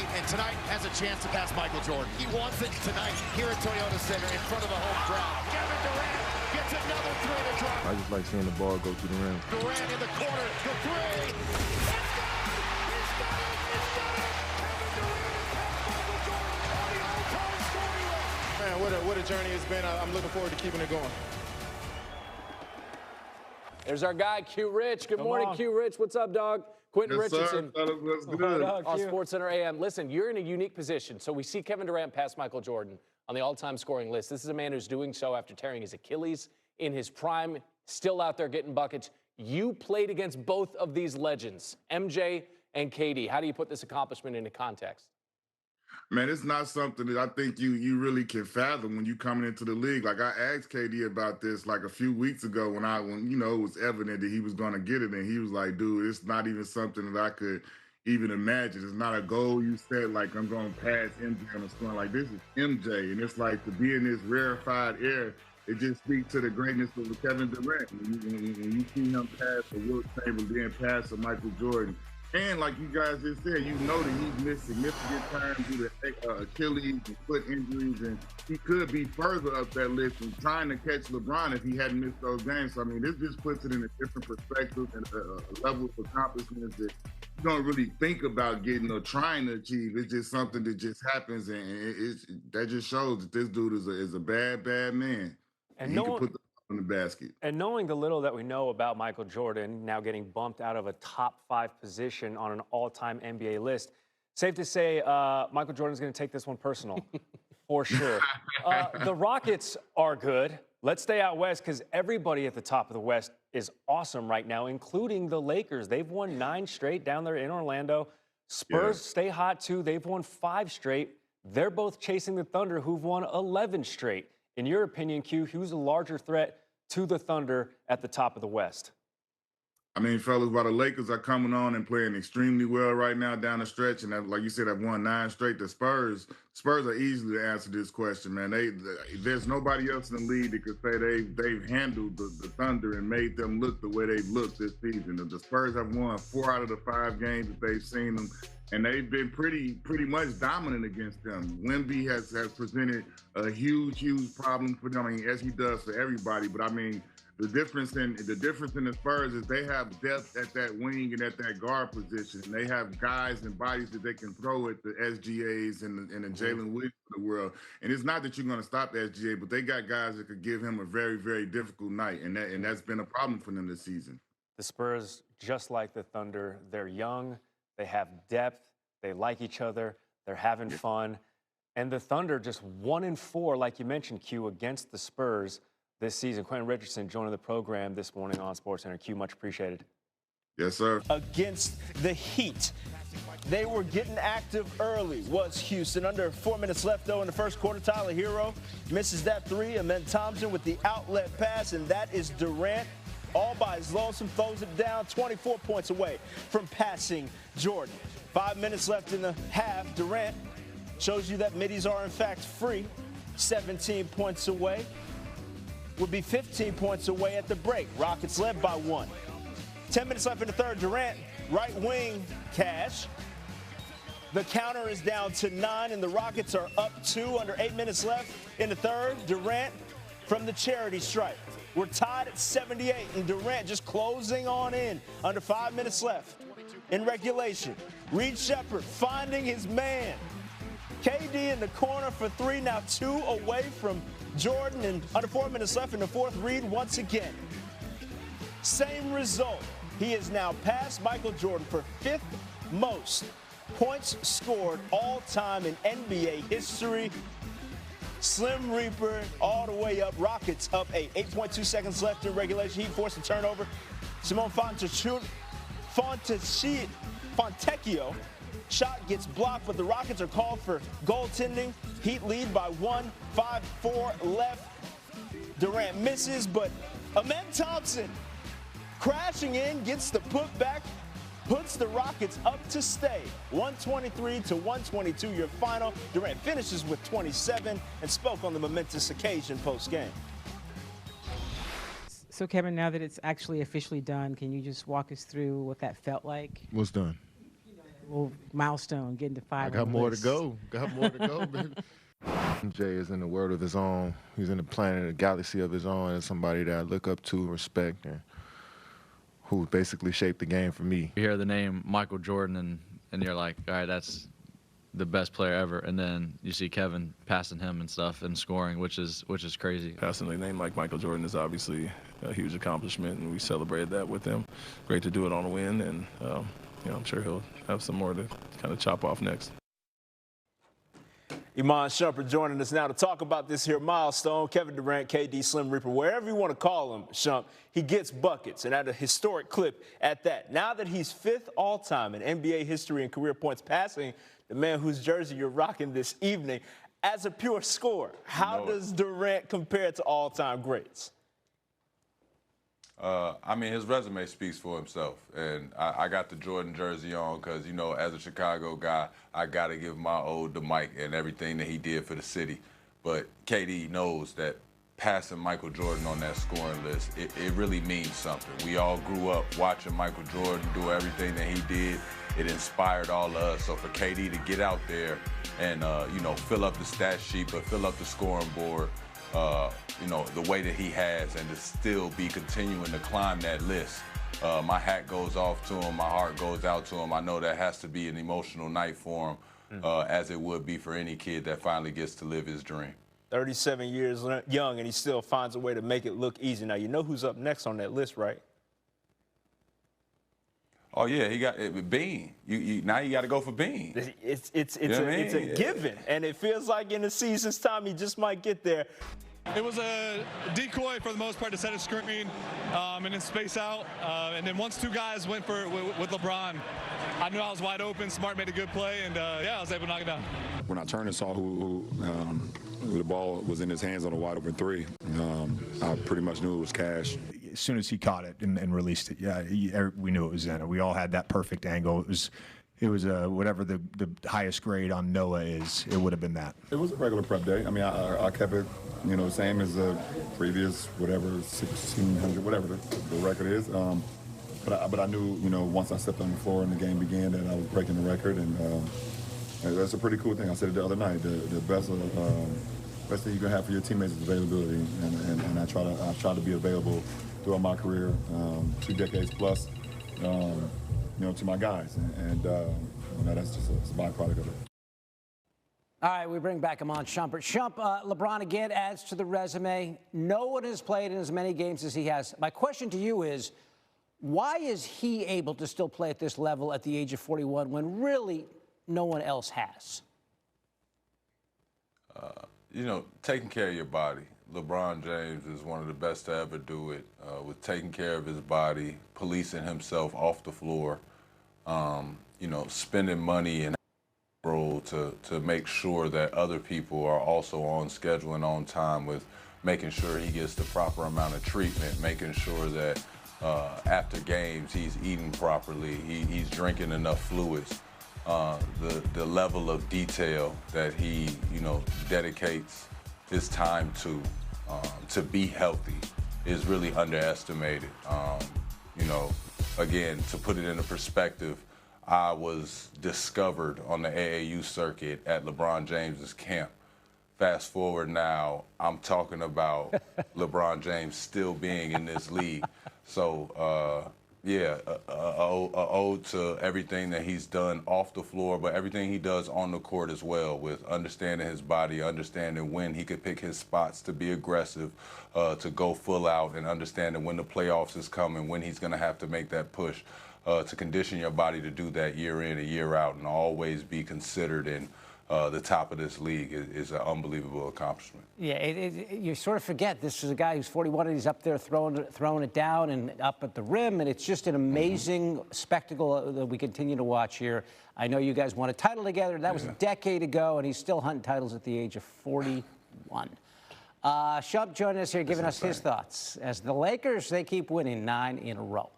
feet, and tonight has a chance to pass Michael Jordan. He wants it tonight here at Toyota Center in front of the home crowd. Kevin Durant gets another three to drop. I just like seeing the ball go through the rim. Durant in the corner, the three. It's good! He's got it! It's got it! Kevin Durant has Michael Jordan on the all-time scoring list. Man, what a journey it's been. I'm looking forward to keeping it going. There's our guy, Q Rich. Good morning, Q Rich. What's up, dog? Quentin Richardson. What's good? On SportsCenter AM. Listen, you're in a unique position. So we see Kevin Durant pass Michael Jordan on the all-time scoring list. This is a man who's doing so after tearing his Achilles in his prime, still out there getting buckets. You played against both of these legends, MJ and KD. How do you put this accomplishment into context? Man, it's not something that I think you really can fathom when you coming into the league. Like, I asked KD about this like a few weeks ago when you know, it was evident that he was going to get it, and he was like, dude, it's not even something that I could even imagine. It's not a goal you set like I'm going to pass MJ on the scoring. Like, this is MJ, and it's like to be in this rarefied air, it just speaks to the greatness of Kevin Durant. When you see him pass a Wilt Chamberlain, then pass a Michael Jordan. And like you guys just said, you know that he's missed significant time due to Achilles and foot injuries, and he could be further up that list and trying to catch LeBron if he hadn't missed those games. So, I mean, this just puts it in a different perspective and a level of accomplishments that you don't really think about getting or trying to achieve. It's just something that just happens, and that just shows that this dude is a bad man. And he can put the in the basket. And knowing the little that we know about Michael Jordan, now getting bumped out of a top 5 position on an all-time NBA list, safe to say Michael Jordan's going to take this one personal, for sure. The Rockets are good. Let's stay out west because everybody at the top of the West is awesome right now, including the Lakers. They've won 9 straight down there in Orlando. Spurs stay hot, too. They've won 5 straight. They're both chasing the Thunder, who've won 11 straight. In your opinion, Q, who's a larger threat to the Thunder at the top of the West? I mean, fellas, while the Lakers are coming on and playing extremely well right now down the stretch, and like you said, I've won 9 straight, the Spurs are easily to answer this question, man. There's nobody else in the league that could say they've handled the Thunder and made them look the way they've looked this season. The Spurs have won 4 out of the 5 games that they've seen them, and they've been pretty much dominant against them. Wemby has presented a huge problem for them, I mean, as he does for everybody. But I mean, the difference in the Spurs is they have depth at that wing and at that guard position. And they have guys and bodies that they can throw at the SGAs and the JWill of the world. And it's not that you're going to stop the SGA, but they got guys that could give him a very, very difficult night, and that's been a problem for them this season. The Spurs, just like the Thunder, they're young, they have depth, they like each other, they're having fun. And the Thunder just 1-4, like you mentioned, Q, against the Spurs this season. Quentin Richardson joining the program this morning on SportsCenter. Q, much appreciated. Yes, sir. Against the Heat. They were getting active early, was Houston. Under 4 minutes left, though, in the first quarter. Tyler Hero misses that 3. Amen Thompson with the outlet pass, and that is Durant all by his lonesome, throws it down 24 points away from passing Jordan. 5 minutes left in the half. Durant shows you that middies are, in fact, free. 17 points away. Would be 15 points away at the break. Rockets led by 1. 10 minutes left in the third. Durant, right wing, cash. The counter is down to 9, and the Rockets are up 2 under 8 minutes left in the third. Durant from the charity stripe. We're tied at 78, and Durant just closing on in under 5 minutes left in regulation. Reed Shepherd finding his man. KD in the corner for 3, now 2 away from Jordan, and under 4 minutes left in the fourth. Reed once again. Same result. He is now past Michael Jordan for 5th most points scored all time in NBA history. Slim Reaper all the way up. Rockets up 8. 8.2 seconds left in regulation. Heat forced a turnover. Simone Fontecchio shot gets blocked, but the Rockets are called for goaltending. Heat lead by 1. 5-4 left. Durant misses, but Amen Thompson crashing in, gets the putback, puts the Rockets up to stay. 123-122, your final. Durant finishes with 27 and spoke on the momentous occasion post-game. So, Kevin, now that it's actually officially done, can you just walk us through what that felt like? What's done? little milestone, getting to 5. I got more to go. Got more to go, baby. Jay is in the world of his own. He's in a planet, a galaxy of his own, and somebody that I look up to, respect, and who basically shaped the game for me. You hear the name Michael Jordan, and you're like, all right, that's the best player ever. And then you see Kevin passing him and stuff and scoring, which is crazy. Passing a name like Michael Jordan is obviously a huge accomplishment, and we celebrated that with him. Great to do it on a win, and I'm sure he'll have some more to kind of chop off next. Iman Shumpert joining us now to talk about this here milestone. Kevin Durant, KD, Slim Reaper, wherever you want to call him, Shump, he gets buckets, and at a historic clip at that. Now that he's 5th all-time in NBA history and career points, passing the man whose jersey you're rocking this evening, as a pure scorer, how does Durant compare to all-time greats? I mean, his resume speaks for himself, and I got the Jordan jersey on because, you know, as a Chicago guy, I got to give my ode to Mike and everything that he did for the city. But KD knows that passing Michael Jordan on that scoring list, it really means something. We all grew up watching Michael Jordan do everything that he did. It inspired all of us. So for KD to get out there and, fill up the stat sheet, but fill up the scoring board, the way that he has, and to still be continuing to climb that list. My hat goes off to him. My heart goes out to him. I know that has to be an emotional night for him, as it would be for any kid that finally gets to live his dream. 37 years young, and he still finds a way to make it look easy. Now, you know who's up next on that list, right? Oh, yeah, he got Bean. Now you got to go for Bean. It's a given, and it feels like in a season's time he just might get there. It was a decoy for the most part to set a screen and then space out. And then once 2 guys went with LeBron, I knew I was wide open. Smart made a good play, and I was able to knock it down. When I turned and saw who the ball was in his hands on a wide open 3, I pretty much knew it was Cash. As soon as he caught it and released it, we knew it was in. We all had that perfect angle. It was whatever the highest grade on Noah is. It would have been that. It was a regular prep day. I mean, I kept it, same as the previous, whatever, 1,600, whatever the record is. But I knew, once I stepped on the floor and the game began, that I was breaking the record, and that's a pretty cool thing. I said it the other night. The best thing you can have for your teammates is availability, and I try to be available throughout my career, 2 decades plus. To my guys, and that's just a byproduct of it. All right, we bring back Iman Shumpert. LeBron again adds to the resume. No one has played in as many games as he has. My question to you is, why is he able to still play at this level at the age of 41 when really no one else has? Taking care of your body. LeBron James is one of the best to ever do it, with taking care of his body, policing himself off the floor, spending money and role to make sure that other people are also on schedule and on time, with making sure he gets the proper amount of treatment, making sure that after games he's eating properly, he's drinking enough fluids. The level of detail that he, dedicates his time to be healthy is really underestimated. Again, to put it into perspective, I was discovered on the AAU circuit at LeBron James's camp. Fast forward now, I'm talking about LeBron James still being in this league. So, a ode to everything that he's done off the floor, but everything he does on the court as well, with understanding his body, understanding when he could pick his spots to be aggressive, to go full out, and understanding when the playoffs is coming, when he's going to have to make that push, to condition your body to do that year in and year out, and always be considered in the top of this league is an unbelievable accomplishment. Yeah, you sort of forget this is a guy who's 41 and he's up there throwing it down and up at the rim, and it's just an amazing spectacle that we continue to watch here. I know you guys won a title together. That was a decade ago, and he's still hunting titles at the age of 41. Shump joining us here, giving us his thoughts as the Lakers, they keep winning 9 in a row.